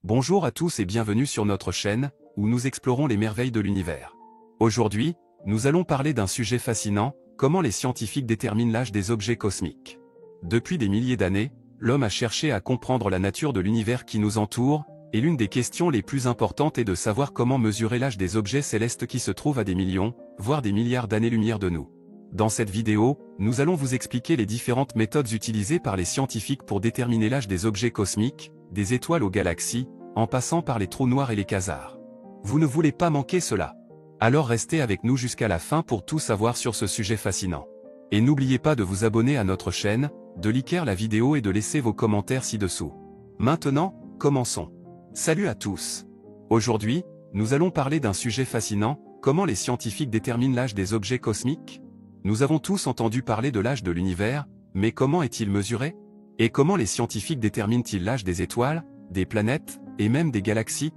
Bonjour à tous et bienvenue sur notre chaîne, où nous explorons les merveilles de l'univers. Aujourd'hui, nous allons parler d'un sujet fascinant, comment les scientifiques déterminent l'âge des objets cosmiques. Depuis des milliers d'années, l'homme a cherché à comprendre la nature de l'univers qui nous entoure, et l'une des questions les plus importantes est de savoir comment mesurer l'âge des objets célestes qui se trouvent à des millions, voire des milliards d'années-lumière de nous. Dans cette vidéo, nous allons vous expliquer les différentes méthodes utilisées par les scientifiques pour déterminer l'âge des objets cosmiques, des étoiles aux galaxies, en passant par les trous noirs et les quasars. Vous ne voulez pas manquer cela? Alors restez avec nous jusqu'à la fin pour tout savoir sur ce sujet fascinant. Et n'oubliez pas de vous abonner à notre chaîne, de liker la vidéo et de laisser vos commentaires ci-dessous. Maintenant, commençons. Salut à tous. Aujourd'hui, nous allons parler d'un sujet fascinant, comment les scientifiques déterminent l'âge des objets cosmiques? Nous avons tous entendu parler de l'âge de l'univers, mais comment est-il mesuré? Et comment les scientifiques déterminent-ils l'âge des étoiles, des planètes, et même des galaxies?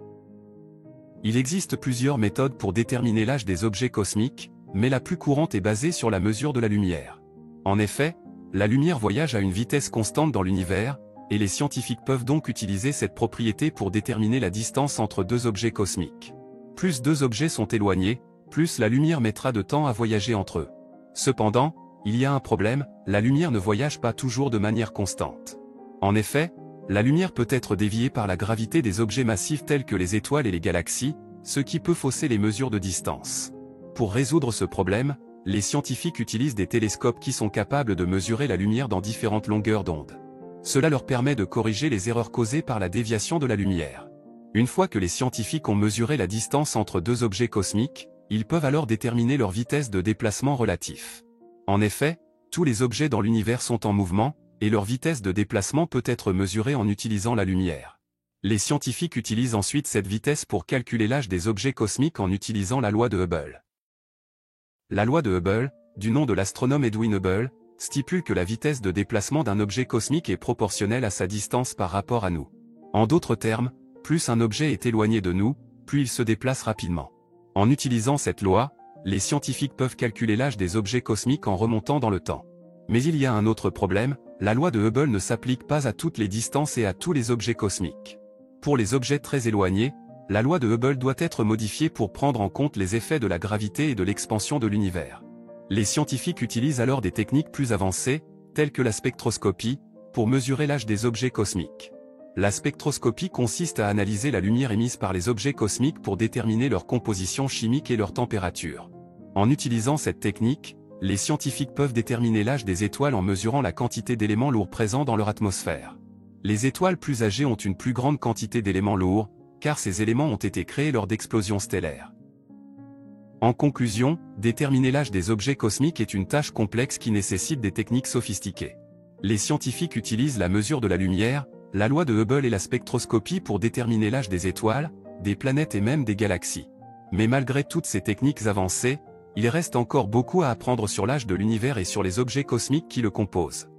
Il existe plusieurs méthodes pour déterminer l'âge des objets cosmiques, mais la plus courante est basée sur la mesure de la lumière. En effet, la lumière voyage à une vitesse constante dans l'univers, et les scientifiques peuvent donc utiliser cette propriété pour déterminer la distance entre deux objets cosmiques. Plus deux objets sont éloignés, plus la lumière mettra de temps à voyager entre eux. Cependant, il y a un problème, la lumière ne voyage pas toujours de manière constante. En effet, la lumière peut être déviée par la gravité des objets massifs tels que les étoiles et les galaxies, ce qui peut fausser les mesures de distance. Pour résoudre ce problème, les scientifiques utilisent des télescopes qui sont capables de mesurer la lumière dans différentes longueurs d'onde. Cela leur permet de corriger les erreurs causées par la déviation de la lumière. Une fois que les scientifiques ont mesuré la distance entre deux objets cosmiques, ils peuvent alors déterminer leur vitesse de déplacement relatif. En effet, tous les objets dans l'univers sont en mouvement, et leur vitesse de déplacement peut être mesurée en utilisant la lumière. Les scientifiques utilisent ensuite cette vitesse pour calculer l'âge des objets cosmiques en utilisant la loi de Hubble. La loi de Hubble, du nom de l'astronome Edwin Hubble, stipule que la vitesse de déplacement d'un objet cosmique est proportionnelle à sa distance par rapport à nous. En d'autres termes, plus un objet est éloigné de nous, plus il se déplace rapidement. En utilisant cette loi, les scientifiques peuvent calculer l'âge des objets cosmiques en remontant dans le temps. Mais il y a un autre problème, la loi de Hubble ne s'applique pas à toutes les distances et à tous les objets cosmiques. Pour les objets très éloignés, la loi de Hubble doit être modifiée pour prendre en compte les effets de la gravité et de l'expansion de l'univers. Les scientifiques utilisent alors des techniques plus avancées, telles que la spectroscopie, pour mesurer l'âge des objets cosmiques. La spectroscopie consiste à analyser la lumière émise par les objets cosmiques pour déterminer leur composition chimique et leur température. En utilisant cette technique, les scientifiques peuvent déterminer l'âge des étoiles en mesurant la quantité d'éléments lourds présents dans leur atmosphère. Les étoiles plus âgées ont une plus grande quantité d'éléments lourds, car ces éléments ont été créés lors d'explosions stellaires. En conclusion, déterminer l'âge des objets cosmiques est une tâche complexe qui nécessite des techniques sophistiquées. Les scientifiques utilisent la mesure de la lumière, la loi de Hubble et la spectroscopie pour déterminer l'âge des étoiles, des planètes et même des galaxies. Mais malgré toutes ces techniques avancées, il reste encore beaucoup à apprendre sur l'âge de l'univers et sur les objets cosmiques qui le composent.